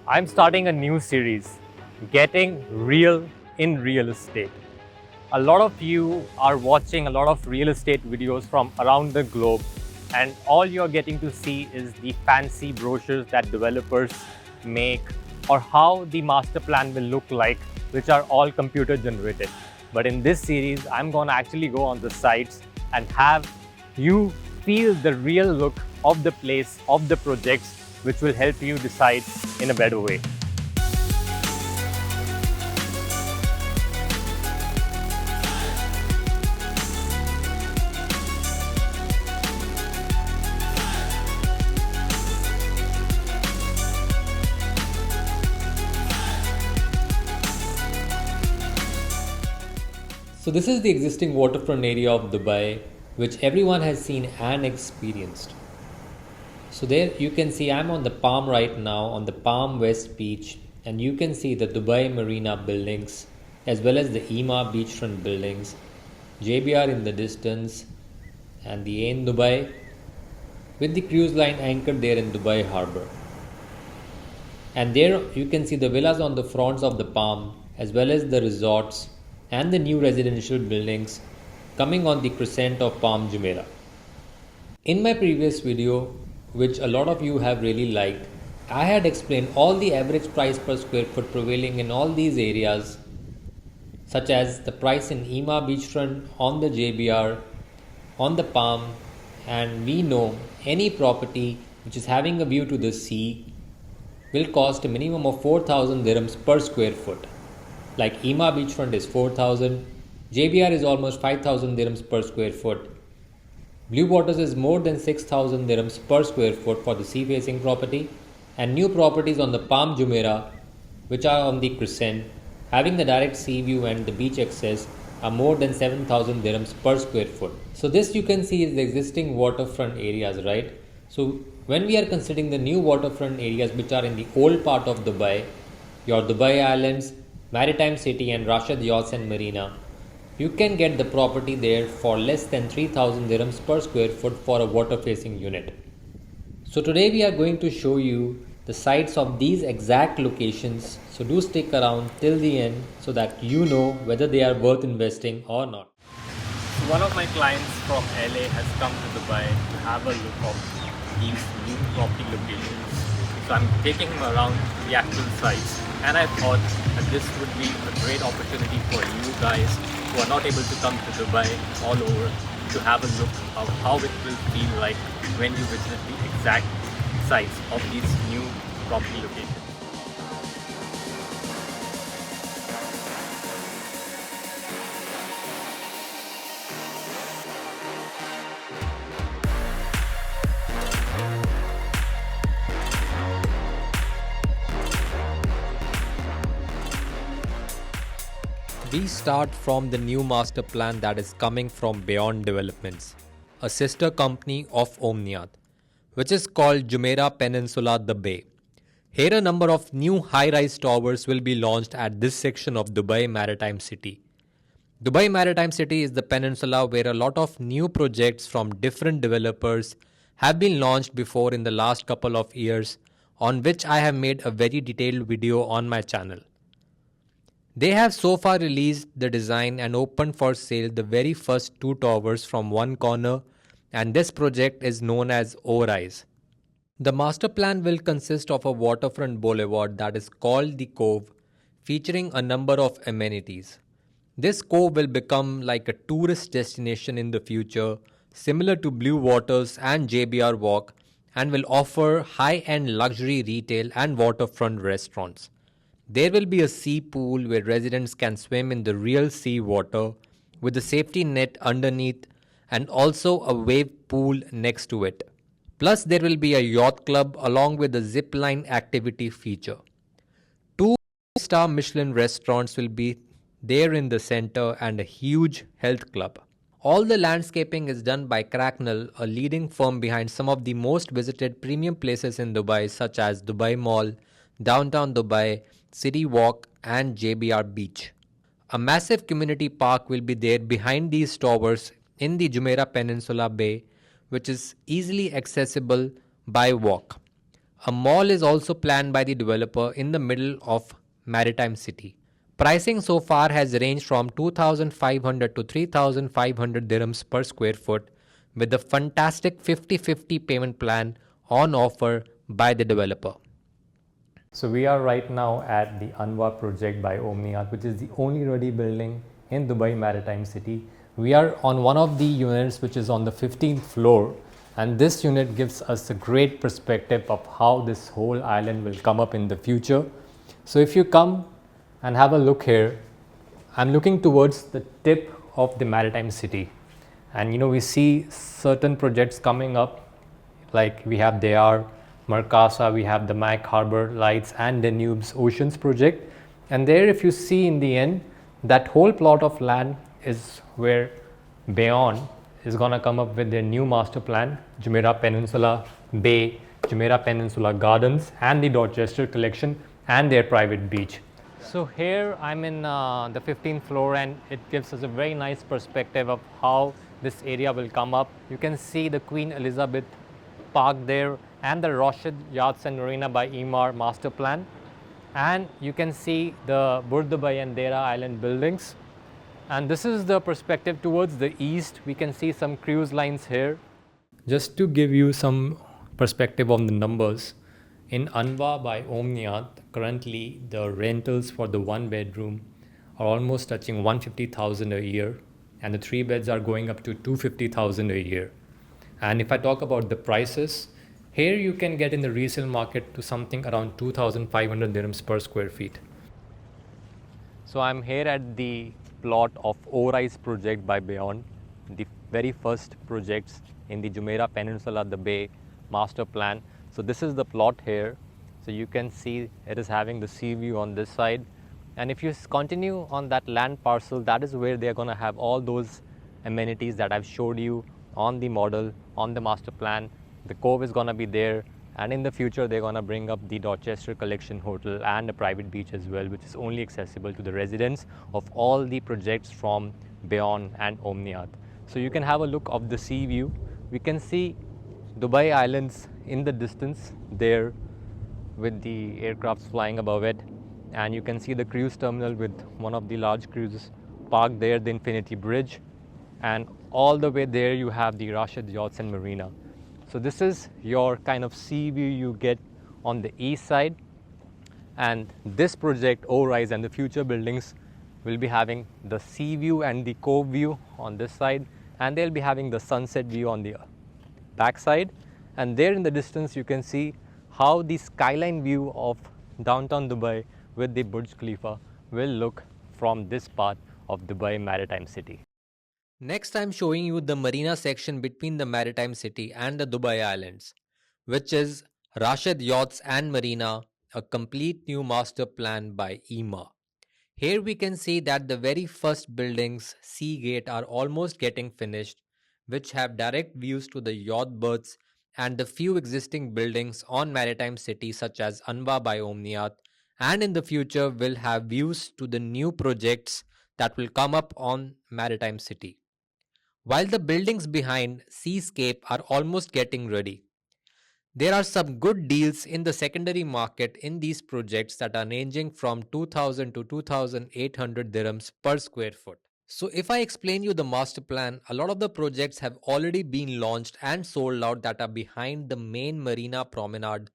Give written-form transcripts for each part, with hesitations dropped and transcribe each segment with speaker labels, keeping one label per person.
Speaker 1: I'm starting a new series, Getting Real in Real Estate. A lot of you are watching a lot of real estate videos from around the globe, and all you're getting to see is the fancy brochures that developers make or how the master plan will look like, which are all computer generated. But in this series, I'm going to actually go on the sites and have you feel the real look of the place, of the projects, which will help you decide in a better way.
Speaker 2: So this is the existing waterfront area of Dubai, which everyone has seen and experienced. So there you can see I'm on the Palm right now, on the Palm West Beach, and you can see the Dubai Marina buildings as well as the Emaar Beachfront buildings, JBR in the distance, and the AED Dubai with the cruise line anchored there in Dubai Harbour. And there you can see the villas on the fronts of the Palm as well as the resorts and the new residential buildings coming on the crescent of Palm Jumeirah. In my previous video, which a lot of you have really liked, I had explained all the average price per square foot prevailing in all these areas, such as the price in Emaar Beachfront, on the JBR, on the Palm, and we know any property which is having a view to the sea will cost a minimum of 4,000 dirhams per square foot. Like Emaar Beachfront is 4,000, JBR is almost 5,000 dirhams per square foot. Blue Waters is more than 6,000 dirhams per square foot for the sea facing property, and new properties on the Palm Jumeirah, which are on the crescent, having the direct sea view and the beach access, are more than 7,000 dirhams per square foot. So this you can see is the existing waterfront areas, right? So when we are considering the new waterfront areas which are in the old part of Dubai, your Dubai Islands, Maritime City and Rashid Yachts Marina, you can get the property there for less than 3,000 dirhams per square foot for a water facing unit. So today we are going to show you the sites of these exact locations, so do stick around till the end so that you know whether they are worth investing or not.
Speaker 1: So one of my clients from LA has come to Dubai to have a look of these new property locations. So I'm taking him around the actual sites, and I thought that this would be a great opportunity for you guys who are not able to come to Dubai all over to have a look of how it will feel like when you visit the exact sites of these new property locations.
Speaker 2: We start from the new master plan that is coming from Beyond Developments, a sister company of Omniat, which is called Jumeirah Peninsula The Bay. Here a number of new high-rise towers will be launched at this section of Dubai Maritime City. Dubai Maritime City is the peninsula where a lot of new projects from different developers have been launched before in the last couple of years, on which I have made a very detailed video on my channel. They have so far released the design and opened for sale the very first two towers from one corner, and this project is known as Orise. The master plan will consist of a waterfront boulevard that is called the Cove, featuring a number of amenities. This cove will become like a tourist destination in the future, similar to Blue Waters and JBR Walk, and will offer high-end luxury retail and waterfront restaurants. There will be a sea pool where residents can swim in the real sea water with a safety net underneath and also a wave pool next to it. Plus there will be a yacht club along with a zip line activity feature. 2-star Michelin restaurants will be there in the center and a huge health club. All the landscaping is done by KARAN, a leading firm behind some of the most visited premium places in Dubai such as Dubai Mall, Downtown Dubai, City Walk and JBR Beach. A massive community park will be there behind these towers in the Jumeirah Peninsula Bay, which is easily accessible by walk. A mall is also planned by the developer in the middle of Maritime City. Pricing so far has ranged from 2,500 to 3,500 dirhams per square foot, with a fantastic 50-50 payment plan on offer by the developer.
Speaker 1: So we are right now at the Anwa project by Omniat, which is the only ready building in Dubai Maritime City. We are on one of the units which is on the 15th floor, and this unit gives us a great perspective of how this whole island will come up in the future. So if you come and have a look here, I'm looking towards the tip of the Maritime City, and we see certain projects coming up, like we have Dayar, Markasa, we have the Mac Harbor Lights and Danube's Oceans project. And there, if you see in the end, that whole plot of land is where Bayon is going to come up with their new master plan, Jumeirah Peninsula Bay, Jumeirah Peninsula Gardens, and the Dorchester Collection and their private beach. So here I'm in the 15th floor, and it gives us a very nice perspective of how this area will come up. You can see the Queen Elizabeth Park there and the Rashid Yachts Marina by Emaar master plan, and you can see the Burj Dubai and Dera Island buildings. And this is the perspective towards the east. We can see some cruise lines here. Just to give you some perspective on the numbers, in Anwa by Omniat, currently the rentals for the one bedroom are almost touching 150,000 a year, and the three beds are going up to 250,000 a year. And if I talk about the prices, here you can get in the resale market to something around 2,500 dirhams per square feet. So I'm here at the plot of Orise project by Bayon, the very first projects in the Jumeirah Peninsula, the Bay master plan. So this is the plot here. So you can see it is having the sea view on this side. And if you continue on that land parcel, that is where they're going to have all those amenities that I've showed you on the model, on the master plan. The Cove is going to be there, and in the future they're going to bring up the Dorchester Collection Hotel and a private beach as well, which is only accessible to the residents of all the projects from Bayon and Omniat. So you can have a look of the sea view. We can see Dubai Islands in the distance there with the aircrafts flying above it, and you can see the cruise terminal with one of the large cruises parked there, the Infinity Bridge, and all the way there you have the Rashid Yachts Marina. So this is your kind of sea view you get on the east side, and this project Orise and the future buildings will be having the sea view and the Cove view on this side, and they'll be having the sunset view on the back side. And there in the distance you can see how the skyline view of downtown Dubai with the Burj Khalifa will look from this part of Dubai Maritime City.
Speaker 2: Next, I'm showing you the marina section between the Maritime City and the Dubai Islands, which is Rashid Yachts and Marina, a complete new master plan by Emaar. Here we can see that the very first buildings, Sea Gate, are almost getting finished, which have direct views to the yacht berths and the few existing buildings on Maritime City such as Anwa by Omniat, and in the future will have views to the new projects that will come up on Maritime City. While the buildings behind Seascape are almost getting ready, there are some good deals in the secondary market in these projects that are ranging from 2000 to 2800 dirhams per square foot. So if I explain you the master plan, a lot of the projects have already been launched and sold out that are behind the main marina promenade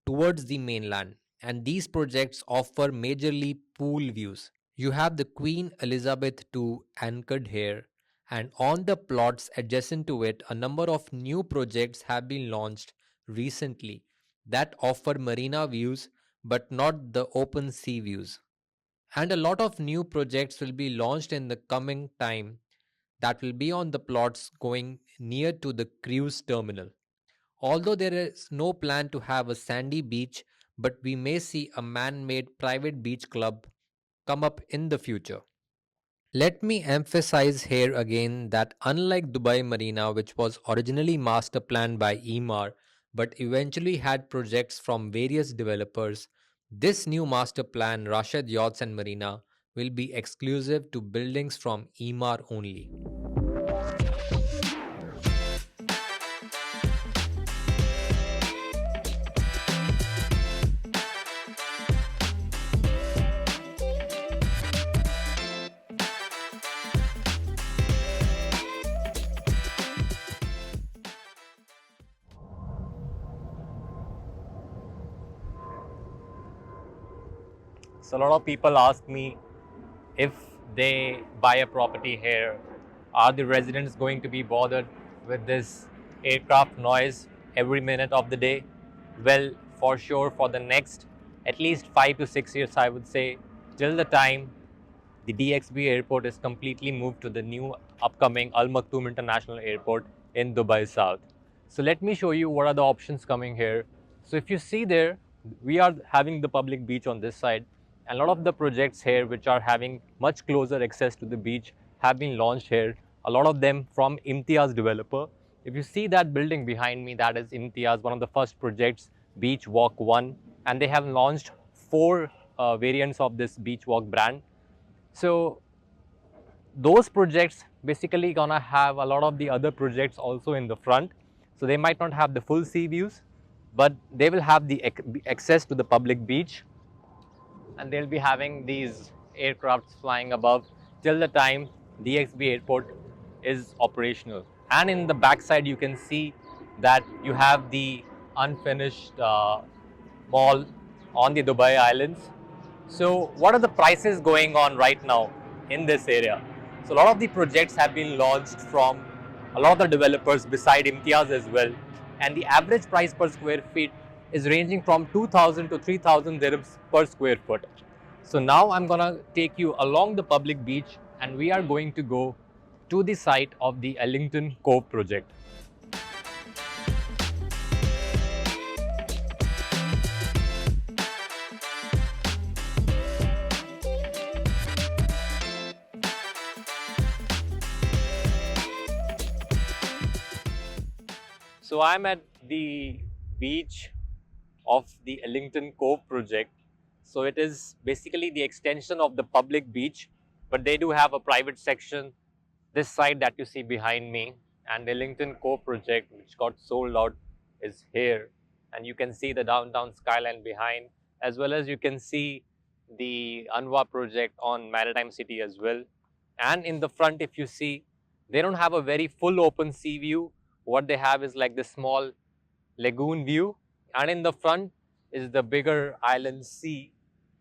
Speaker 2: towards the mainland, and these projects offer majorly pool views. You have the Queen Elizabeth II anchored here, and on the plots adjacent to it, a number of new projects have been launched recently that offer marina views but not the open sea views. And a lot of new projects will be launched in the coming time that will be on the plots going near to the cruise terminal. Although there is no plan to have a sandy beach, but we may see a man-made private beach club come up in the future. Let me emphasize here again that unlike Dubai Marina, which was originally master planned by Emaar but eventually had projects from various developers, this new master plan, Rashid Yachts and Marina, will be exclusive to buildings from Emaar only.
Speaker 1: So a lot of people ask me, if they buy a property here, are the residents going to be bothered with this aircraft noise every minute of the day? Well, for sure, for the next at least 5 to 6 years, I would say, till the time the DXB airport is completely moved to the new upcoming Al Maktoum International Airport in Dubai South. So let me show you what are the options coming here. So if you see there, we are having the public beach on this side, and a lot of the projects here which are having much closer access to the beach have been launched here. A lot of them from Imtiaz developer. If you see that building behind me, that is Imtiaz, one of the first projects, Beach Walk 1, and they have launched 4 variants of this Beach Walk brand. So those projects basically gonna have a lot of the other projects also in the front. So they might not have the full sea views, but they will have the access to the public beach, and they'll be having these aircrafts flying above till the time DXB airport is operational. And in the backside, you can see that you have the unfinished mall on the Dubai Islands. So what are the prices going on right now in this area? So a lot of the projects have been launched from a lot of the developers beside Imtiaz as well. And the average price per square feet is ranging from 2,000 to 3,000 dirhams per square foot. So now I'm gonna take you along the public beach, and we are going to go to the site of the Ellington Cove project. So I'm at the beach of the Ellington Cove project. So it is basically the extension of the public beach, but they do have a private section this side that you see behind me. And the Ellington Cove project, which got sold out, is here. And you can see the downtown skyline behind, as well as you can see the Anwa project on Maritime City as well. And in the front, if you see, they don't have a very full open sea view. What they have is like the small lagoon view, and in the front is the bigger island sea,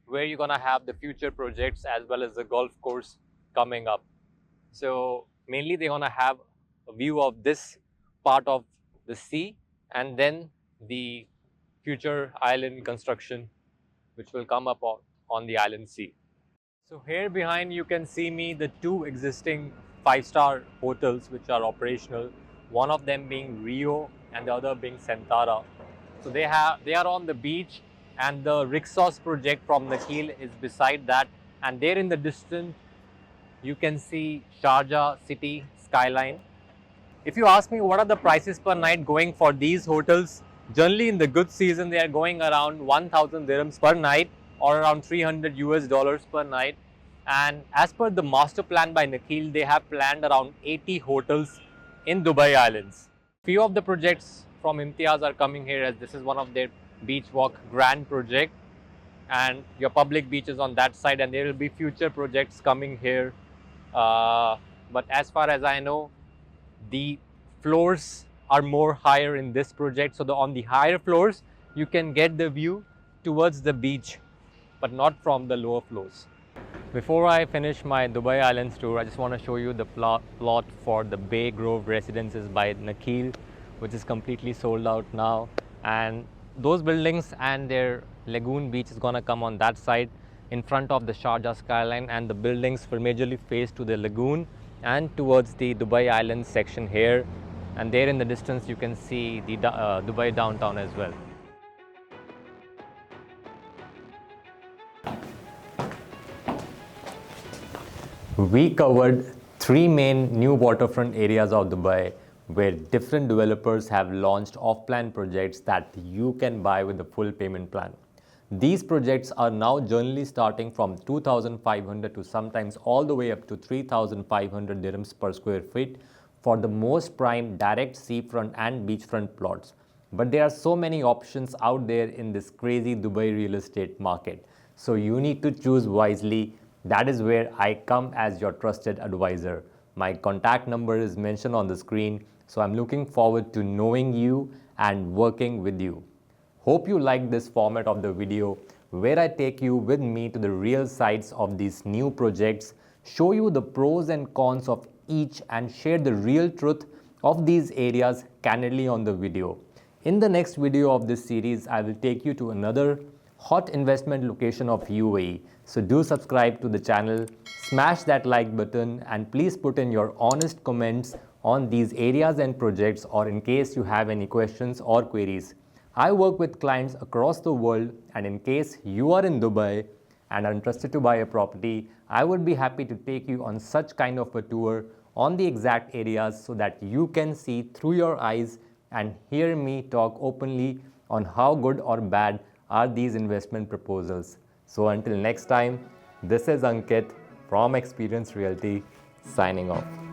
Speaker 1: where you're gonna have the future projects as well as the golf course coming up. So mainly they're gonna have a view of this part of the sea, and then the future island construction which will come up on the island sea. So here behind you can see me the 2 existing 5-star hotels which are operational, one of them being Rio and the other being Santara. So they are on the beach, and the Rixos project from NAKHEEL is beside that, and there in the distance you can see Sharjah city skyline. If you ask me what are the prices per night going for these hotels, generally in the good season they are going around 1,000 dirhams per night, or around $300 per night. And as per the master plan by NAKHEEL, they have planned around 80 hotels in Dubai Islands. Few of the projects from Imtiaz are coming here, as this is one of their beach walk grand project, and your public beach is on that side, and there will be future projects coming here. But as far as I know, the floors are more higher in this project. So on the higher floors, you can get the view towards the beach, but not from the lower floors. Before I finish my Dubai Islands tour, I just want to show you the plot for the Bay Grove Residences by NAKHEEL, which is completely sold out now. And those buildings and their lagoon beach is going to come on that side in front of the Sharjah skyline, and the buildings will majorly face to the lagoon and towards the Dubai Islands section here. And there in the distance you can see the Dubai downtown as well. We covered 3 main new waterfront areas of Dubai, where different developers have launched off-plan projects that you can buy with the full payment plan. These projects are now generally starting from 2,500 to sometimes all the way up to 3,500 dirhams per square feet for the most prime direct seafront and beachfront plots. But there are so many options out there in this crazy Dubai real estate market. So you need to choose wisely. That is where I come as your trusted advisor. My contact number is mentioned on the screen. So I'm looking forward to knowing you and working with you. Hope you like this format of the video. where I take you with me to the real sides of these new projects, show you the pros and cons of each and share the real truth of these areas candidly on the video. In the next video of this series, I will take you to another hot investment location of UAE. So do subscribe to the channel, smash that like button, and please put in your honest comments on these areas and projects, or in case you have any questions or queries. I work with clients across the world, and in case you are in Dubai and are interested to buy a property, I would be happy to take you on such kind of a tour on the exact areas so that you can see through your eyes and hear me talk openly on how good or bad are these investment proposals. So until next time, this is Ankit from Experience Realty signing off.